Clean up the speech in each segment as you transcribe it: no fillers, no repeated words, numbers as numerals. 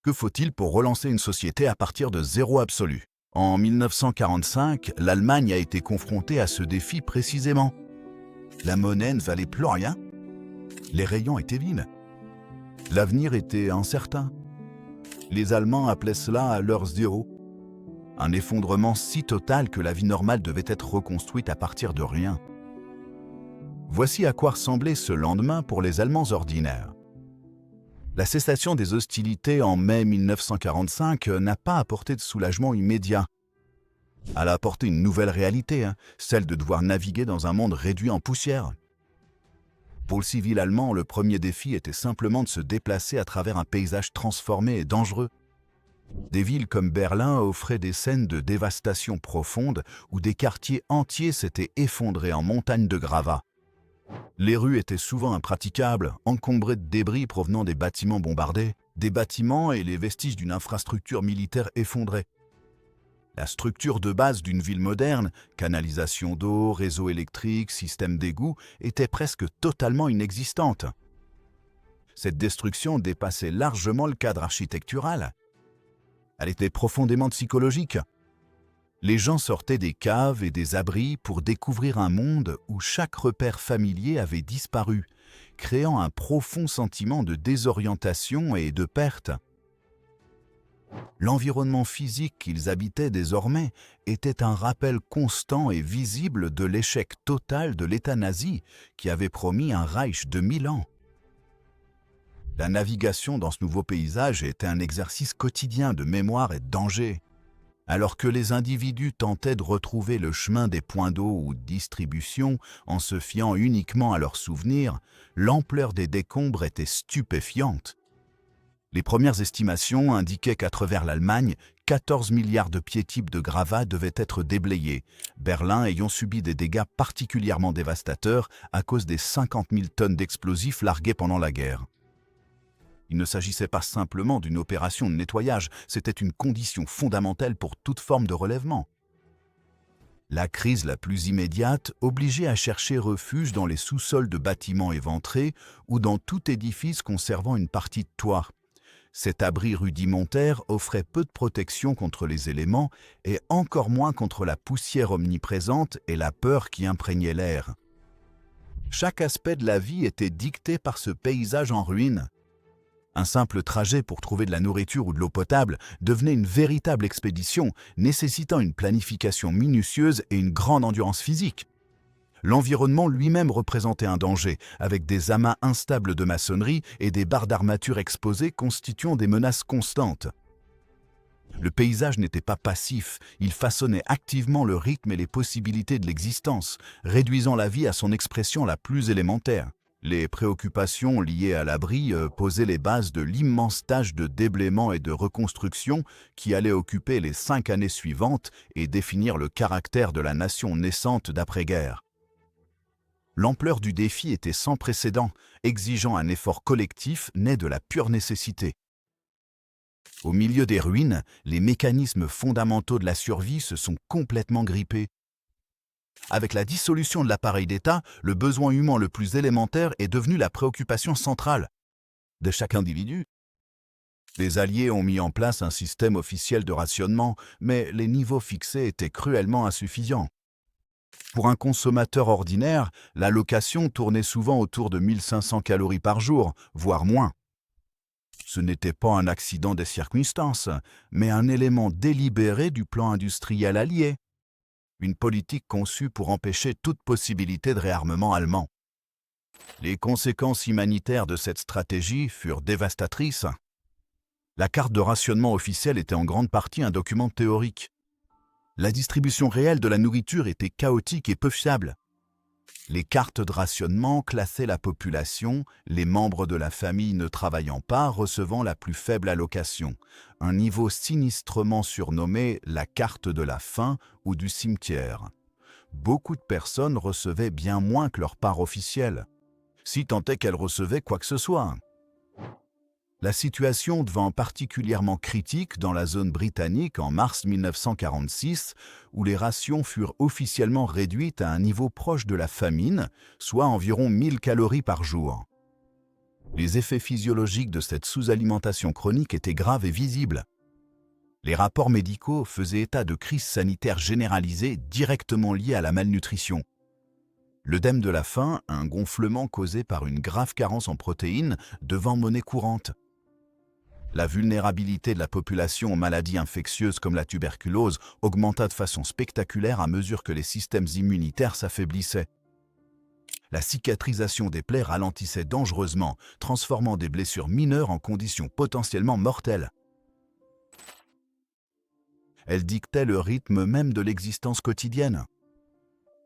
Que faut-il pour relancer une société à partir de zéro absolu? En 1945, l'Allemagne a été confrontée à ce défi précisément. La monnaie ne valait plus rien, les rayons étaient vides, l'avenir était incertain. Les Allemands appelaient cela leur zéro. Un effondrement si total que la vie normale devait être reconstruite à partir de rien. Voici à quoi ressemblait ce lendemain pour les Allemands ordinaires. La cessation des hostilités en mai 1945 n'a pas apporté de soulagement immédiat. Elle a apporté une nouvelle réalité, celle de devoir naviguer dans un monde réduit en poussière. Pour le civil allemand, le premier défi était simplement de se déplacer à travers un paysage transformé et dangereux. Des villes comme Berlin offraient des scènes de dévastation profonde où des quartiers entiers s'étaient effondrés en montagnes de gravats. Les rues étaient souvent impraticables, encombrées de débris provenant des bâtiments bombardés, des bâtiments et les vestiges d'une infrastructure militaire effondrée. La structure de base d'une ville moderne, canalisation d'eau, réseau électrique, système d'égout, était presque totalement inexistante. Cette destruction dépassait largement le cadre architectural. Elle était profondément psychologique. Les gens sortaient des caves et des abris pour découvrir un monde où chaque repère familier avait disparu, créant un profond sentiment de désorientation et de perte. L'environnement physique qu'ils habitaient désormais était un rappel constant et visible de l'échec total de l'État nazi qui avait promis un Reich de 1000 ans. La navigation dans ce nouveau paysage était un exercice quotidien de mémoire et de danger. Alors que les individus tentaient de retrouver le chemin des points d'eau ou de distribution en se fiant uniquement à leurs souvenirs, l'ampleur des décombres était stupéfiante. Les premières estimations indiquaient qu'à travers l'Allemagne, 14 milliards de pieds-types de gravats devaient être déblayés, Berlin ayant subi des dégâts particulièrement dévastateurs à cause des 50 000 tonnes d'explosifs largués pendant la guerre. Il ne s'agissait pas simplement d'une opération de nettoyage, c'était une condition fondamentale pour toute forme de relèvement. La crise la plus immédiate obligeait à chercher refuge dans les sous-sols de bâtiments éventrés ou dans tout édifice conservant une partie de toit. Cet abri rudimentaire offrait peu de protection contre les éléments et encore moins contre la poussière omniprésente et la peur qui imprégnait l'air. Chaque aspect de la vie était dicté par ce paysage en ruine. Un simple trajet pour trouver de la nourriture ou de l'eau potable devenait une véritable expédition, nécessitant une planification minutieuse et une grande endurance physique. L'environnement lui-même représentait un danger, avec des amas instables de maçonnerie et des barres d'armature exposées constituant des menaces constantes. Le paysage n'était pas passif, il façonnait activement le rythme et les possibilités de l'existence, réduisant la vie à son expression la plus élémentaire. Les préoccupations liées à l'abri posaient les bases de l'immense tâche de déblaiement et de reconstruction qui allait occuper les 5 années suivantes et définir le caractère de la nation naissante d'après-guerre. L'ampleur du défi était sans précédent, exigeant un effort collectif né de la pure nécessité. Au milieu des ruines, les mécanismes fondamentaux de la survie se sont complètement grippés. Avec la dissolution de l'appareil d'État, le besoin humain le plus élémentaire est devenu la préoccupation centrale de chaque individu. Les Alliés ont mis en place un système officiel de rationnement, mais les niveaux fixés étaient cruellement insuffisants. Pour un consommateur ordinaire, l'allocation tournait souvent autour de 1500 calories par jour, voire moins. Ce n'était pas un accident des circonstances, mais un élément délibéré du plan industriel allié. Une politique conçue pour empêcher toute possibilité de réarmement allemand. Les conséquences humanitaires de cette stratégie furent dévastatrices. La carte de rationnement officielle était en grande partie un document théorique. La distribution réelle de la nourriture était chaotique et peu fiable. Les cartes de rationnement classaient la population, les membres de la famille ne travaillant pas recevant la plus faible allocation, un niveau sinistrement surnommé la carte de la faim ou du cimetière. Beaucoup de personnes recevaient bien moins que leur part officielle, si tant est qu'elles recevaient quoi que ce soit. La situation devint particulièrement critique dans la zone britannique en mars 1946, où les rations furent officiellement réduites à un niveau proche de la famine, soit environ 1000 calories par jour. Les effets physiologiques de cette sous-alimentation chronique étaient graves et visibles. Les rapports médicaux faisaient état de crises sanitaires généralisées directement liées à la malnutrition. L'œdème de la faim, un gonflement causé par une grave carence en protéines, devint monnaie courante. La vulnérabilité de la population aux maladies infectieuses comme la tuberculose augmenta de façon spectaculaire à mesure que les systèmes immunitaires s'affaiblissaient. La cicatrisation des plaies ralentissait dangereusement, transformant des blessures mineures en conditions potentiellement mortelles. Elle dictait le rythme même de l'existence quotidienne.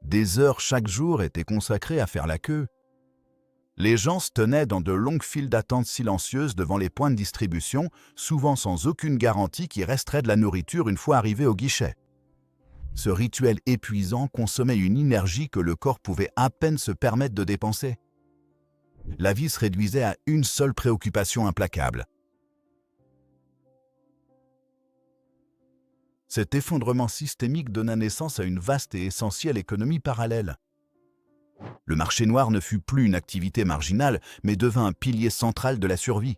Des heures chaque jour étaient consacrées à faire la queue. Les gens se tenaient dans de longues files d'attente silencieuses devant les points de distribution, souvent sans aucune garantie qu'il resterait de la nourriture une fois arrivés au guichet. Ce rituel épuisant consommait une énergie que le corps pouvait à peine se permettre de dépenser. La vie se réduisait à une seule préoccupation implacable. Cet effondrement systémique donna naissance à une vaste et essentielle économie parallèle. Le marché noir ne fut plus une activité marginale, mais devint un pilier central de la survie.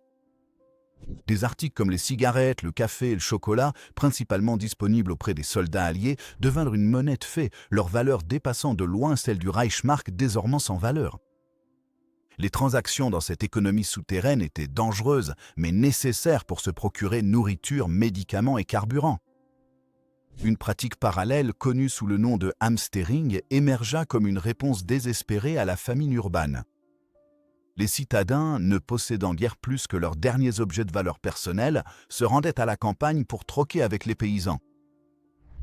Des articles comme les cigarettes, le café et le chocolat, principalement disponibles auprès des soldats alliés, devinrent une monnaie de fait, leur valeur dépassant de loin celle du Reichsmark désormais sans valeur. Les transactions dans cette économie souterraine étaient dangereuses, mais nécessaires pour se procurer nourriture, médicaments et carburant. Une pratique parallèle, connue sous le nom de hamstering, émergea comme une réponse désespérée à la famine urbaine. Les citadins, ne possédant guère plus que leurs derniers objets de valeur personnelle, se rendaient à la campagne pour troquer avec les paysans.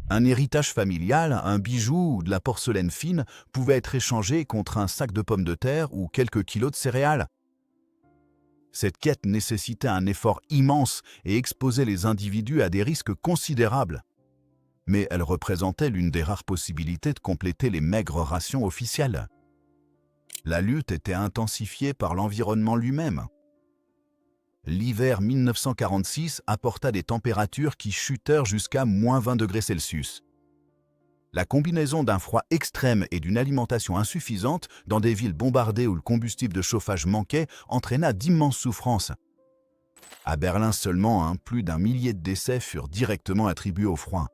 Un héritage familial, un bijou ou de la porcelaine fine pouvaient être échangés contre un sac de pommes de terre ou quelques kilos de céréales. Cette quête nécessitait un effort immense et exposait les individus à des risques considérables. Mais elle représentait l'une des rares possibilités de compléter les maigres rations officielles. La lutte était intensifiée par l'environnement lui-même. L'hiver 1946 apporta des températures qui chutèrent jusqu'à -20 degrés Celsius. La combinaison d'un froid extrême et d'une alimentation insuffisante dans des villes bombardées où le combustible de chauffage manquait entraîna d'immenses souffrances. À Berlin seulement, plus d'1 millier de décès furent directement attribués au froid.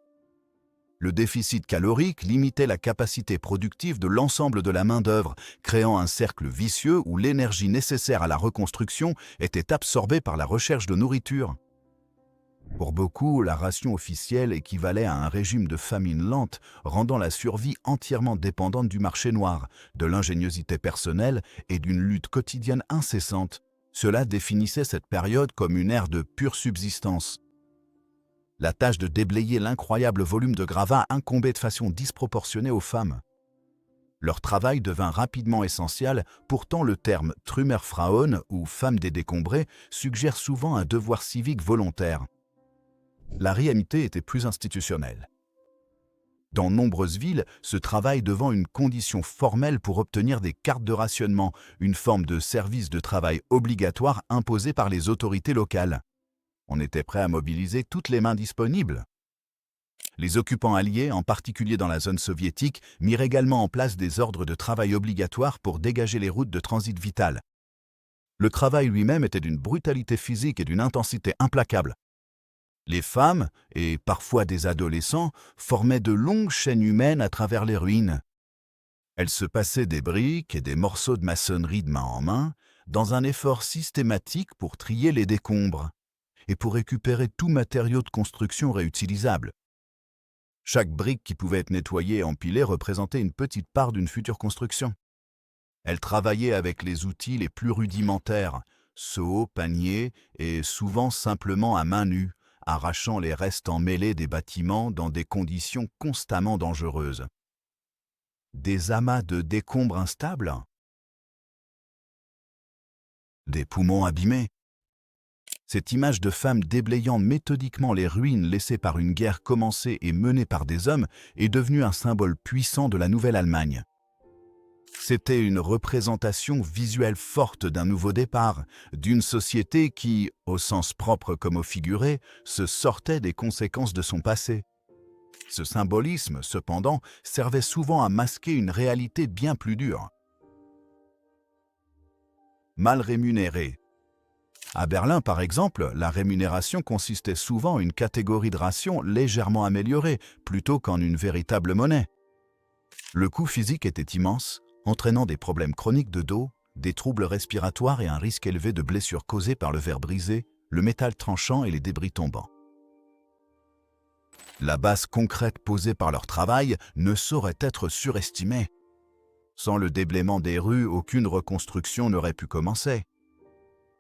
Le déficit calorique limitait la capacité productive de l'ensemble de la main-d'œuvre, créant un cercle vicieux où l'énergie nécessaire à la reconstruction était absorbée par la recherche de nourriture. Pour beaucoup, la ration officielle équivalait à un régime de famine lente, rendant la survie entièrement dépendante du marché noir, de l'ingéniosité personnelle et d'une lutte quotidienne incessante. Cela définissait cette période comme une ère de pure subsistance. La tâche de déblayer l'incroyable volume de gravats incombait de façon disproportionnée aux femmes. Leur travail devint rapidement essentiel, pourtant le terme « Trümmerfrauen » ou « femme des décombrés » suggère souvent un devoir civique volontaire. La réalité était plus institutionnelle. Dans nombreuses villes, ce travail devint une condition formelle pour obtenir des cartes de rationnement, une forme de service de travail obligatoire imposée par les autorités locales. On était prêt à mobiliser toutes les mains disponibles. Les occupants alliés, en particulier dans la zone soviétique, mirent également en place des ordres de travail obligatoires pour dégager les routes de transit vitales. Le travail lui-même était d'une brutalité physique et d'une intensité implacable. Les femmes, et parfois des adolescents, formaient de longues chaînes humaines à travers les ruines. Elles se passaient des briques et des morceaux de maçonnerie de main en main, dans un effort systématique pour trier les décombres et pour récupérer tout matériau de construction réutilisable. Chaque brique qui pouvait être nettoyée et empilée représentait une petite part d'une future construction. Elles travaillaient avec les outils les plus rudimentaires, seaux, paniers, et souvent simplement à main nue, arrachant les restes emmêlés des bâtiments dans des conditions constamment dangereuses. Des amas de décombres instables? Des poumons abîmés? Cette image de femme déblayant méthodiquement les ruines laissées par une guerre commencée et menée par des hommes est devenue un symbole puissant de la nouvelle Allemagne. C'était une représentation visuelle forte d'un nouveau départ, d'une société qui, au sens propre comme au figuré, se sortait des conséquences de son passé. Ce symbolisme, cependant, servait souvent à masquer une réalité bien plus dure. Mal rémunérés, À Berlin, par exemple, la rémunération consistait souvent en une catégorie de ration légèrement améliorée, plutôt qu'en une véritable monnaie. Le coût physique était immense, entraînant des problèmes chroniques de dos, des troubles respiratoires et un risque élevé de blessures causées par le verre brisé, le métal tranchant et les débris tombants. La base concrète posée par leur travail ne saurait être surestimée. Sans le déblaiement des rues, aucune reconstruction n'aurait pu commencer.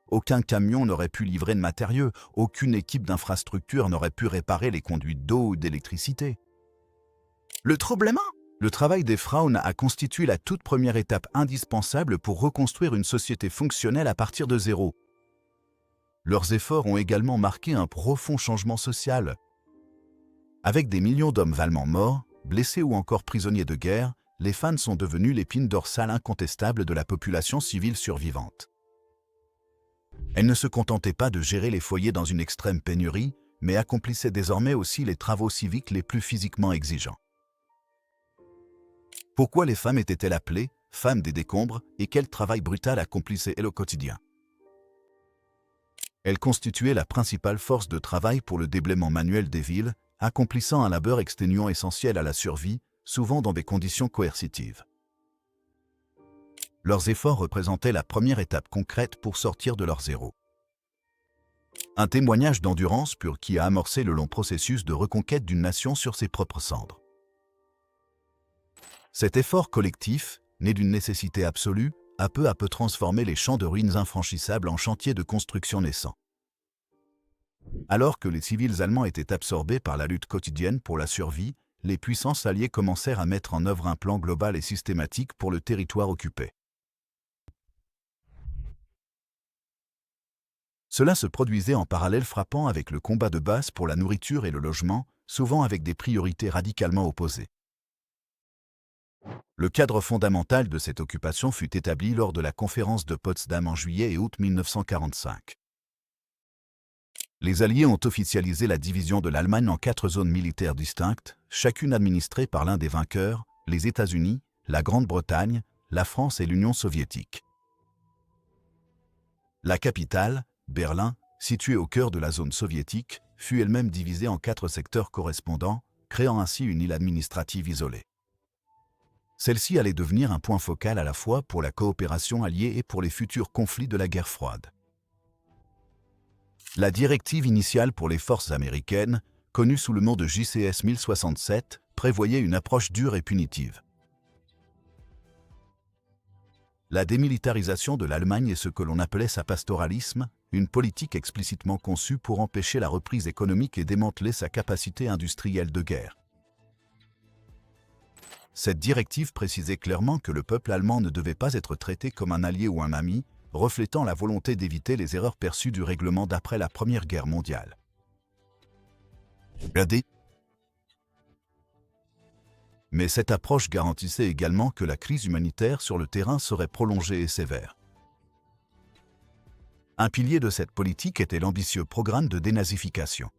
Aucun camion n'aurait pu livrer de matériaux, aucune équipe d'infrastructure n'aurait pu réparer les conduites d'eau ou d'électricité. Le troublement ? Le travail des Frauen a constitué la toute première étape indispensable pour reconstruire une société fonctionnelle à partir de zéro. Leurs efforts ont également marqué un profond changement social. Avec des millions d'hommes allemands morts, blessés ou encore prisonniers de guerre, les femmes sont devenues l'épine dorsale incontestable de la population civile survivante. Elles ne se contentaient pas de gérer les foyers dans une extrême pénurie, mais accomplissaient désormais aussi les travaux civiques les plus physiquement exigeants. Pourquoi les femmes étaient-elles appelées « femmes des décombres » et quel travail brutal accomplissaient-elles au quotidien? Elles constituaient la principale force de travail pour le déblaiement manuel des villes, accomplissant un labeur exténuant essentiel à la survie, souvent dans des conditions coercitives. Leurs efforts représentaient la première étape concrète pour sortir de leur zéro. Un témoignage d'endurance pur qui a amorcé le long processus de reconquête d'une nation sur ses propres cendres. Cet effort collectif, né d'une nécessité absolue, a peu à peu transformé les champs de ruines infranchissables en chantiers de construction naissants. Alors que les civils allemands étaient absorbés par la lutte quotidienne pour la survie, les puissances alliées commencèrent à mettre en œuvre un plan global et systématique pour le territoire occupé. Cela se produisait en parallèle frappant avec le combat de base pour la nourriture et le logement, souvent avec des priorités radicalement opposées. Le cadre fondamental de cette occupation fut établi lors de la conférence de Potsdam en juillet et août 1945. Les Alliés ont officialisé la division de l'Allemagne en 4 zones militaires distinctes, chacune administrée par l'un des vainqueurs, les États-Unis, la Grande-Bretagne, la France et l'Union soviétique. La capitale, Berlin, située au cœur de la zone soviétique, fut elle-même divisée en 4 secteurs correspondants, créant ainsi une île administrative isolée. Celle-ci allait devenir un point focal à la fois pour la coopération alliée et pour les futurs conflits de la guerre froide. La directive initiale pour les forces américaines, connue sous le nom de JCS 1067, prévoyait une approche dure et punitive. La démilitarisation de l'Allemagne est ce que l'on appelait sa pastoralisme, une politique explicitement conçue pour empêcher la reprise économique et démanteler sa capacité industrielle de guerre. Cette directive précisait clairement que le peuple allemand ne devait pas être traité comme un allié ou un ami, reflétant la volonté d'éviter les erreurs perçues du règlement d'après la Première Guerre mondiale. Mais cette approche garantissait également que la crise humanitaire sur le terrain serait prolongée et sévère. Un pilier de cette politique était l'ambitieux programme de dénazification.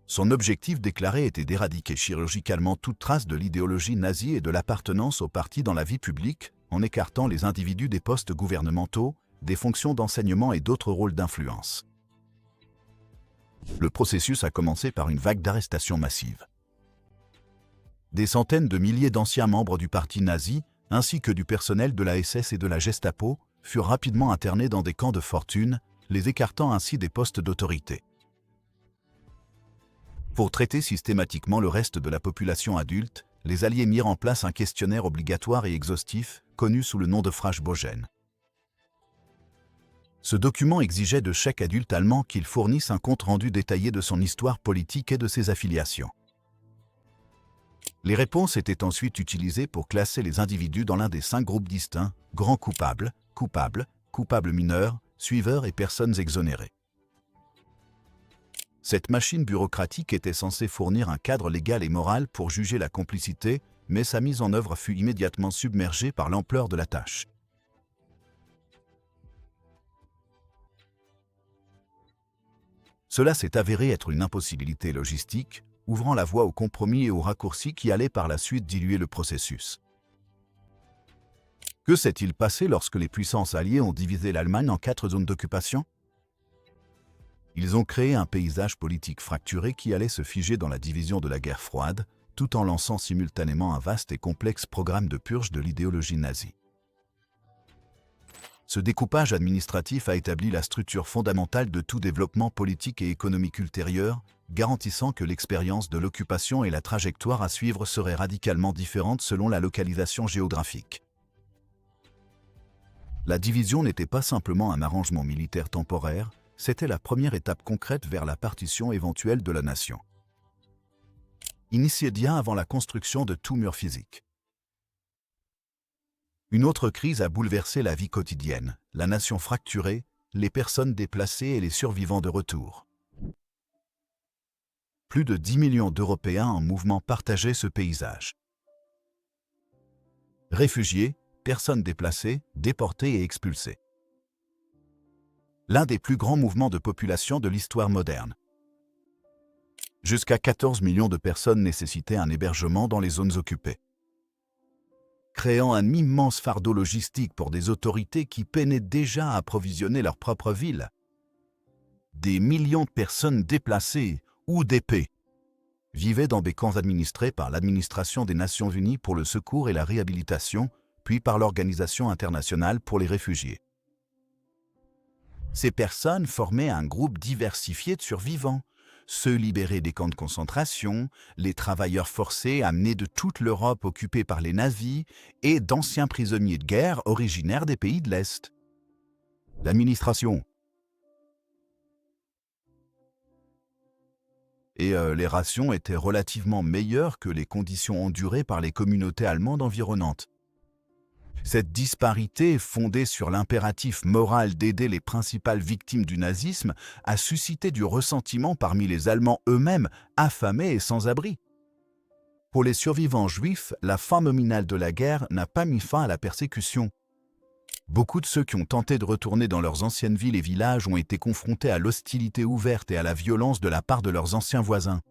Son objectif déclaré était d'éradiquer chirurgicalement toute trace de l'idéologie nazie et de l'appartenance au parti dans la vie publique, en écartant les individus des postes gouvernementaux, des fonctions d'enseignement et d'autres rôles d'influence. Le processus a commencé par une vague d'arrestations massives. Des centaines de milliers d'anciens membres du parti nazi, ainsi que du personnel de la SS et de la Gestapo, furent rapidement internés dans des camps de fortune, les écartant ainsi des postes d'autorité. Pour traiter systématiquement le reste de la population adulte, les Alliés mirent en place un questionnaire obligatoire et exhaustif, connu sous le nom de Fragebogen. Ce document exigeait de chaque adulte allemand qu'il fournisse un compte-rendu détaillé de son histoire politique et de ses affiliations. Les réponses étaient ensuite utilisées pour classer les individus dans l'un des 5 groupes distincts, grands coupables, coupables, coupables mineurs, suiveurs et personnes exonérées. Cette machine bureaucratique était censée fournir un cadre légal et moral pour juger la complicité, mais sa mise en œuvre fut immédiatement submergée par l'ampleur de la tâche. Cela s'est avéré être une impossibilité logistique, ouvrant la voie aux compromis et aux raccourcis qui allaient par la suite diluer le processus. Que s'est-il passé lorsque les puissances alliées ont divisé l'Allemagne en 4 zones d'occupation? Ils ont créé un paysage politique fracturé qui allait se figer dans la division de la guerre froide, tout en lançant simultanément un vaste et complexe programme de purge de l'idéologie nazie. Ce découpage administratif a établi la structure fondamentale de tout développement politique et économique ultérieur, garantissant que l'expérience de l'occupation et la trajectoire à suivre seraient radicalement différentes selon la localisation géographique. La division n'était pas simplement un arrangement militaire temporaire, c'était la première étape concrète vers la partition éventuelle de la nation. Initiée bien avant la construction de tout mur physique. Une autre crise a bouleversé la vie quotidienne, la nation fracturée, les personnes déplacées et les survivants de retour. Plus de 10 millions d'Européens en mouvement partageaient ce paysage. Réfugiés, personnes déplacées, déportées et expulsées. L'un des plus grands mouvements de population de l'histoire moderne. Jusqu'à 14 millions de personnes nécessitaient un hébergement dans les zones occupées, créant un immense fardeau logistique pour des autorités qui peinaient déjà à approvisionner leur propre ville. Des millions de personnes déplacées ou d'épées vivaient dans des camps administrés par l'Administration des Nations Unies pour le secours et la réhabilitation, puis par l'Organisation internationale pour les réfugiés. Ces personnes formaient un groupe diversifié de survivants, ceux libérés des camps de concentration, les travailleurs forcés amenés de toute l'Europe occupée par les nazis et d'anciens prisonniers de guerre originaires des pays de l'Est. L'administration et les rations étaient relativement meilleures que les conditions endurées par les communautés allemandes environnantes. Cette disparité, fondée sur l'impératif moral d'aider les principales victimes du nazisme, a suscité du ressentiment parmi les Allemands eux-mêmes, affamés et sans abri. Pour les survivants juifs, la fin nominale de la guerre n'a pas mis fin à la persécution. Beaucoup de ceux qui ont tenté de retourner dans leurs anciennes villes et villages ont été confrontés à l'hostilité ouverte et à la violence de la part de leurs anciens voisins.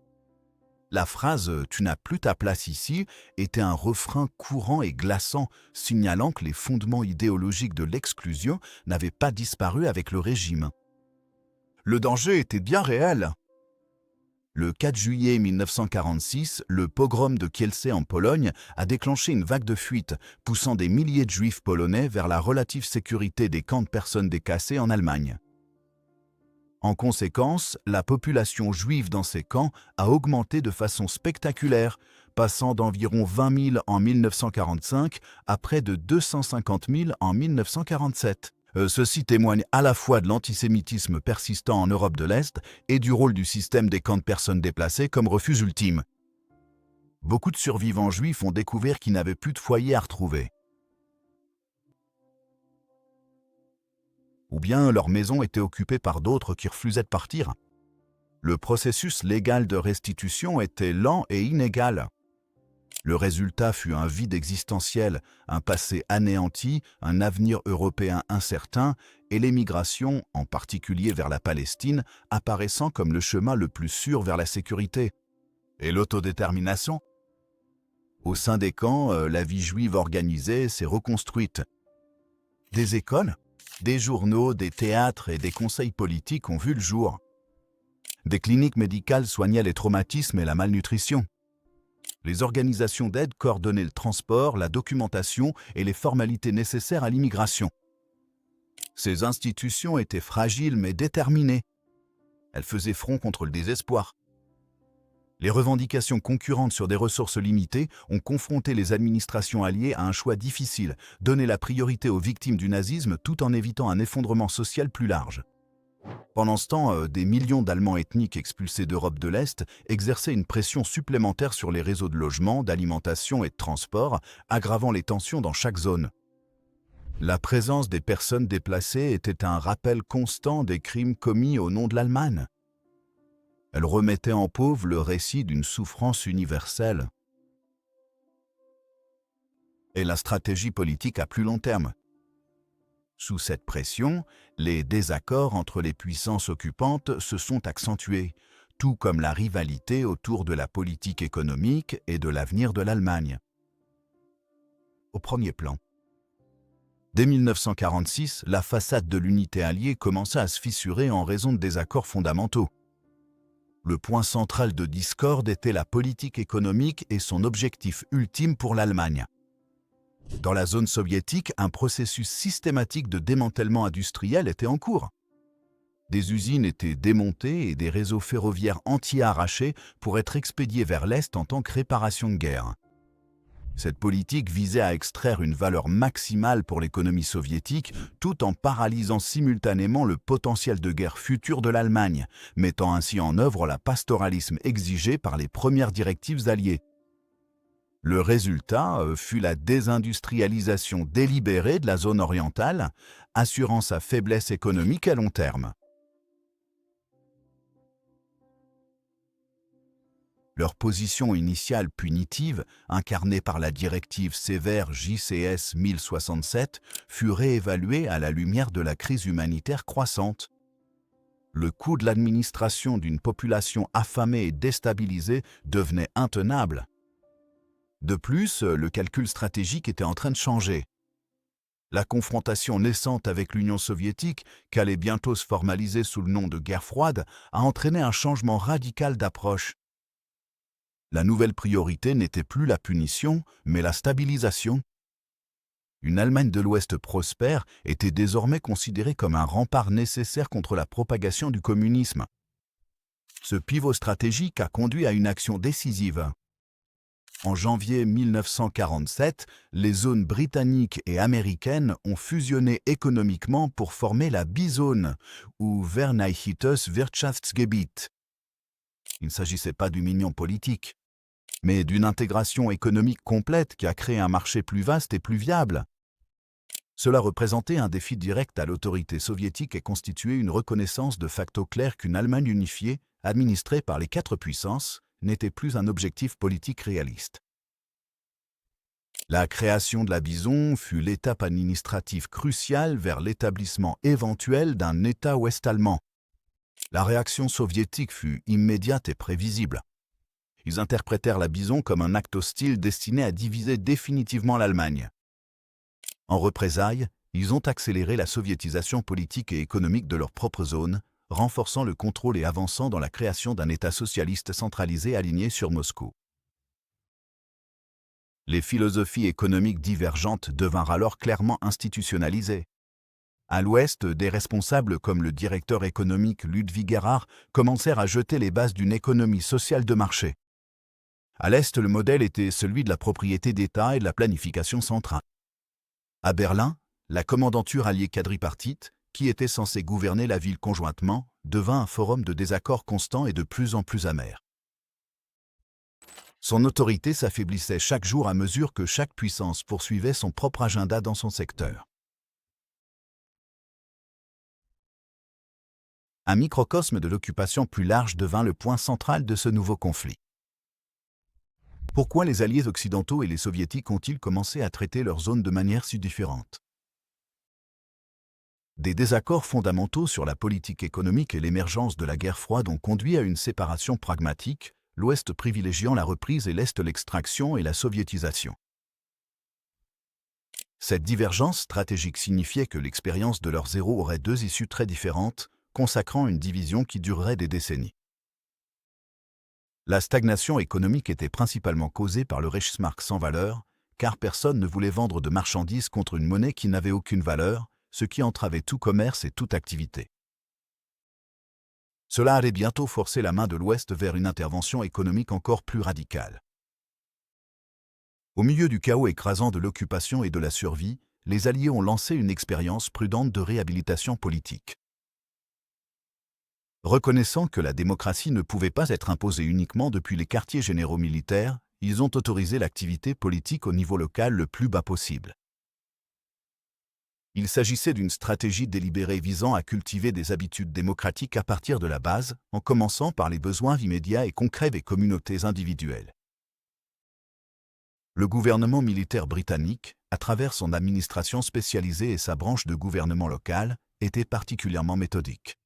La phrase « tu n'as plus ta place ici » était un refrain courant et glaçant, signalant que les fondements idéologiques de l'exclusion n'avaient pas disparu avec le régime. Le danger était bien réel. Le 4 juillet 1946, le pogrom de Kielce en Pologne a déclenché une vague de fuite, poussant des milliers de juifs polonais vers la relative sécurité des camps de personnes déclassées en Allemagne. En conséquence, la population juive dans ces camps a augmenté de façon spectaculaire, passant d'environ 20 000 en 1945 à près de 250 000 en 1947. Ceci témoigne à la fois de l'antisémitisme persistant en Europe de l'Est et du rôle du système des camps de personnes déplacées comme refuge ultime. Beaucoup de survivants juifs ont découvert qu'ils n'avaient plus de foyer à retrouver. Ou bien leur maison était occupée par d'autres qui refusaient de partir. Le processus légal de restitution était lent et inégal. Le résultat fut un vide existentiel, un passé anéanti, un avenir européen incertain et l'émigration, en particulier vers la Palestine, apparaissant comme le chemin le plus sûr vers la sécurité. Et l'autodétermination? Au sein des camps, la vie juive organisée s'est reconstruite. Des écoles, des journaux, des théâtres et des conseils politiques ont vu le jour. Des cliniques médicales soignaient les traumatismes et la malnutrition. Les organisations d'aide coordonnaient le transport, la documentation et les formalités nécessaires à l'immigration. Ces institutions étaient fragiles mais déterminées. Elles faisaient front contre le désespoir. Les revendications concurrentes sur des ressources limitées ont confronté les administrations alliées à un choix difficile, donner la priorité aux victimes du nazisme tout en évitant un effondrement social plus large. Pendant ce temps, des millions d'Allemands ethniques expulsés d'Europe de l'Est exerçaient une pression supplémentaire sur les réseaux de logement, d'alimentation et de transport, aggravant les tensions dans chaque zone. La présence des personnes déplacées était un rappel constant des crimes commis au nom de l'Allemagne. Elle remettait en pauvre le récit d'une souffrance universelle. Et la stratégie politique à plus long terme. Sous cette pression, les désaccords entre les puissances occupantes se sont accentués, tout comme la rivalité autour de la politique économique et de l'avenir de l'Allemagne. Au premier plan, Dès 1946, la façade de l'unité alliée commença à se fissurer en raison de désaccords fondamentaux. Le point central de discorde était la politique économique et son objectif ultime pour l'Allemagne. Dans la zone soviétique, un processus systématique de démantèlement industriel était en cours. Des usines étaient démontées et des réseaux ferroviaires entiers arrachés pour être expédiés vers l'Est en tant que réparation de guerre. Cette politique visait à extraire une valeur maximale pour l'économie soviétique tout en paralysant simultanément le potentiel de guerre futur de l'Allemagne, mettant ainsi en œuvre le pastoralisme exigé par les premières directives alliées. Le résultat fut la désindustrialisation délibérée de la zone orientale, assurant sa faiblesse économique à long terme. Leur position initiale punitive, incarnée par la directive sévère JCS 1067, fut réévaluée à la lumière de la crise humanitaire croissante. Le coût de l'administration d'une population affamée et déstabilisée devenait intenable. De plus, le calcul stratégique était en train de changer. La confrontation naissante avec l'Union soviétique, qu'allait bientôt se formaliser sous le nom de guerre froide, a entraîné un changement radical d'approche. La nouvelle priorité n'était plus la punition, mais la stabilisation. Une Allemagne de l'Ouest prospère était désormais considérée comme un rempart nécessaire contre la propagation du communisme. Ce pivot stratégique a conduit à une action décisive. En janvier 1947, les zones britanniques et américaines ont fusionné économiquement pour former la bizone, ou Vereinigtes Wirtschaftsgebiet. Il ne s'agissait pas d'une union politique, mais d'une intégration économique complète qui a créé un marché plus vaste et plus viable. Cela représentait un défi direct à l'autorité soviétique et constituait une reconnaissance de facto claire qu'une Allemagne unifiée, administrée par les quatre puissances, n'était plus un objectif politique réaliste. La création de la Bison fut l'étape administrative cruciale vers l'établissement éventuel d'un État ouest-allemand. La réaction soviétique fut immédiate et prévisible. Ils interprétèrent la Bison comme un acte hostile destiné à diviser définitivement l'Allemagne. En représailles, ils ont accéléré la soviétisation politique et économique de leur propre zone, renforçant le contrôle et avançant dans la création d'un État socialiste centralisé aligné sur Moscou. Les philosophies économiques divergentes devinrent alors clairement institutionnalisées. À l'Ouest, des responsables comme le directeur économique Ludwig Erhard commencèrent à jeter les bases d'une économie sociale de marché. À l'Est, le modèle était celui de la propriété d'État et de la planification centrale. À Berlin, la commandanture alliée quadripartite, qui était censée gouverner la ville conjointement, devint un forum de désaccords constants et de plus en plus amer. Son autorité s'affaiblissait chaque jour à mesure que chaque puissance poursuivait son propre agenda dans son secteur. Un microcosme de l'occupation plus large devint le point central de ce nouveau conflit. Pourquoi les alliés occidentaux et les soviétiques ont-ils commencé à traiter leur zone de manière si différente? Des désaccords fondamentaux sur la politique économique et l'émergence de la guerre froide ont conduit à une séparation pragmatique, l'Ouest privilégiant la reprise et l'Est l'extraction et la soviétisation. Cette divergence stratégique signifiait que l'expérience de leurs héros aurait deux issues très différentes, consacrant une division qui durerait des décennies. La stagnation économique était principalement causée par le Reichsmark sans valeur, car personne ne voulait vendre de marchandises contre une monnaie qui n'avait aucune valeur, ce qui entravait tout commerce et toute activité. Cela allait bientôt forcer la main de l'Ouest vers une intervention économique encore plus radicale. Au milieu du chaos écrasant de l'occupation et de la survie, les Alliés ont lancé une expérience prudente de réhabilitation politique. Reconnaissant que la démocratie ne pouvait pas être imposée uniquement depuis les quartiers généraux militaires, ils ont autorisé l'activité politique au niveau local le plus bas possible. Il s'agissait d'une stratégie délibérée visant à cultiver des habitudes démocratiques à partir de la base, en commençant par les besoins immédiats et concrets des communautés individuelles. Le gouvernement militaire britannique, à travers son administration spécialisée et sa branche de gouvernement local, était particulièrement méthodique.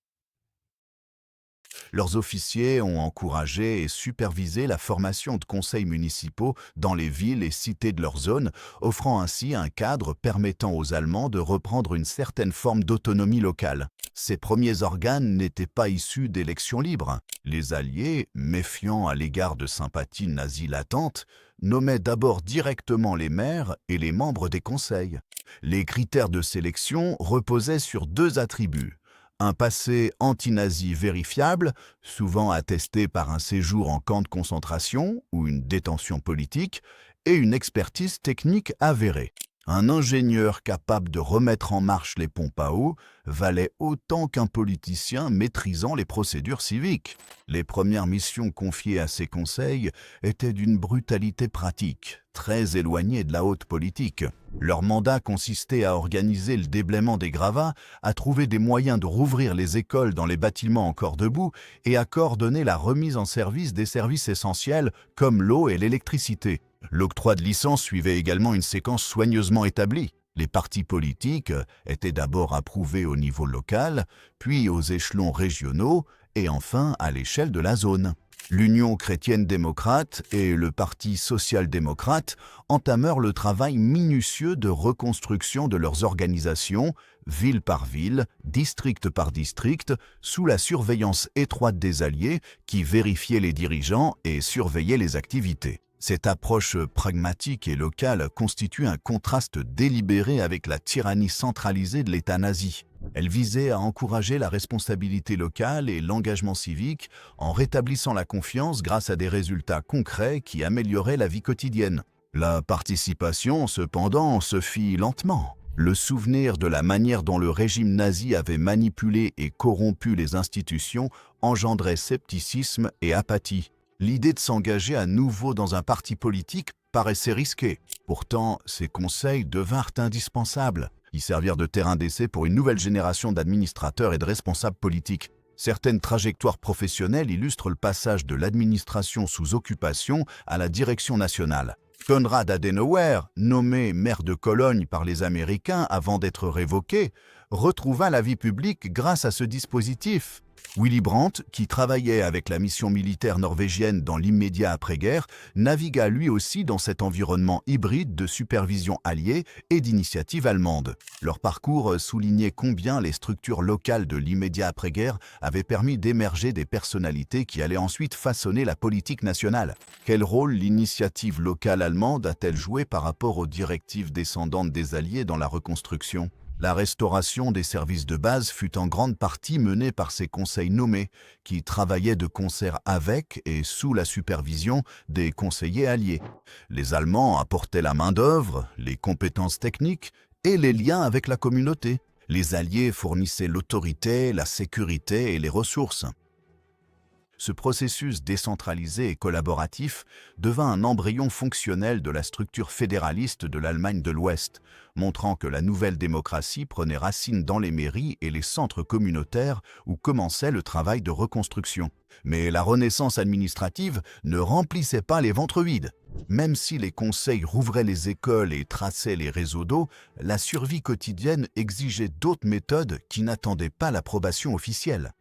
Leurs officiers ont encouragé et supervisé la formation de conseils municipaux dans les villes et cités de leur zone, offrant ainsi un cadre permettant aux Allemands de reprendre une certaine forme d'autonomie locale. Ces premiers organes n'étaient pas issus d'élections libres. Les Alliés, méfiants à l'égard de sympathies nazies latentes, nommaient d'abord directement les maires et les membres des conseils. Les critères de sélection reposaient sur deux attributs: un passé anti-nazi vérifiable, souvent attesté par un séjour en camp de concentration ou une détention politique, et une expertise technique avérée. Un ingénieur capable de remettre en marche les pompes à eau valait autant qu'un politicien maîtrisant les procédures civiques. Les premières missions confiées à ces conseils étaient d'une brutalité pratique, très éloignée de la haute politique. Leur mandat consistait à organiser le déblaiement des gravats, à trouver des moyens de rouvrir les écoles dans les bâtiments encore debout et à coordonner la remise en service des services essentiels comme l'eau et l'électricité. L'octroi de licence suivait également une séquence soigneusement établie. Les partis politiques étaient d'abord approuvés au niveau local, puis aux échelons régionaux et enfin à l'échelle de la zone. L'Union chrétienne-démocrate et le Parti social-démocrate entamèrent le travail minutieux de reconstruction de leurs organisations, ville par ville, district par district, sous la surveillance étroite des Alliés qui vérifiaient les dirigeants et surveillaient les activités. Cette approche pragmatique et locale constitue un contraste délibéré avec la tyrannie centralisée de l'État nazi. Elle visait à encourager la responsabilité locale et l'engagement civique en rétablissant la confiance grâce à des résultats concrets qui amélioraient la vie quotidienne. La participation, cependant, se fit lentement. Le souvenir de la manière dont le régime nazi avait manipulé et corrompu les institutions engendrait scepticisme et apathie. L'idée de s'engager à nouveau dans un parti politique paraissait risquée. Pourtant, ces conseils devinrent indispensables. Ils servirent de terrain d'essai pour une nouvelle génération d'administrateurs et de responsables politiques. Certaines trajectoires professionnelles illustrent le passage de l'administration sous occupation à la direction nationale. Konrad Adenauer, nommé maire de Cologne par les Américains avant d'être révoqué, retrouva la vie publique grâce à ce dispositif. Willy Brandt, qui travaillait avec la mission militaire norvégienne dans l'immédiat après-guerre, navigua lui aussi dans cet environnement hybride de supervision alliée et d'initiative allemande. Leur parcours soulignait combien les structures locales de l'immédiat après-guerre avaient permis d'émerger des personnalités qui allaient ensuite façonner la politique nationale. Quel rôle l'initiative locale allemande a-t-elle joué par rapport aux directives descendantes des Alliés dans la reconstruction ? La restauration des services de base fut en grande partie menée par ces conseils nommés, qui travaillaient de concert avec et sous la supervision des conseillers alliés. Les Allemands apportaient la main-d'œuvre, les compétences techniques et les liens avec la communauté. Les Alliés fournissaient l'autorité, la sécurité et les ressources. Ce processus décentralisé et collaboratif devint un embryon fonctionnel de la structure fédéraliste de l'Allemagne de l'Ouest, montrant que la nouvelle démocratie prenait racine dans les mairies et les centres communautaires où commençait le travail de reconstruction. Mais la renaissance administrative ne remplissait pas les ventres vides. Même si les conseils rouvraient les écoles et traçaient les réseaux d'eau, la survie quotidienne exigeait d'autres méthodes qui n'attendaient pas l'approbation officielle.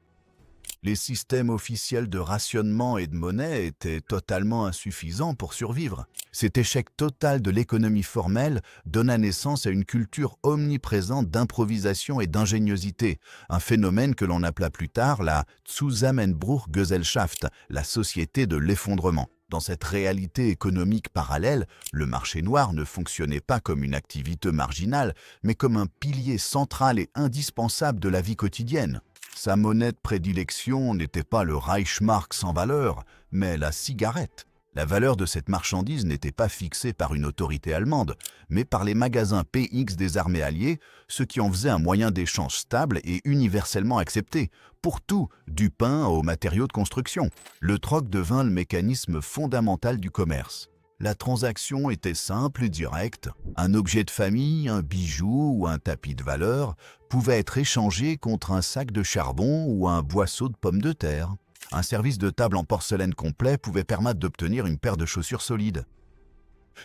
Les systèmes officiels de rationnement et de monnaie étaient totalement insuffisants pour survivre. Cet échec total de l'économie formelle donna naissance à une culture omniprésente d'improvisation et d'ingéniosité, un phénomène que l'on appela plus tard la Zusammenbruchgesellschaft, la société de l'effondrement. Dans cette réalité économique parallèle, le marché noir ne fonctionnait pas comme une activité marginale, mais comme un pilier central et indispensable de la vie quotidienne. Sa monnaie de prédilection n'était pas le Reichsmark sans valeur, mais la cigarette. La valeur de cette marchandise n'était pas fixée par une autorité allemande, mais par les magasins PX des armées alliées, ce qui en faisait un moyen d'échange stable et universellement accepté, pour tout, du pain aux matériaux de construction. Le troc devint le mécanisme fondamental du commerce. La transaction était simple et directe. Un objet de famille, un bijou ou un tapis de valeur pouvait être échangé contre un sac de charbon ou un boisseau de pommes de terre. Un service de table en porcelaine complet pouvait permettre d'obtenir une paire de chaussures solides.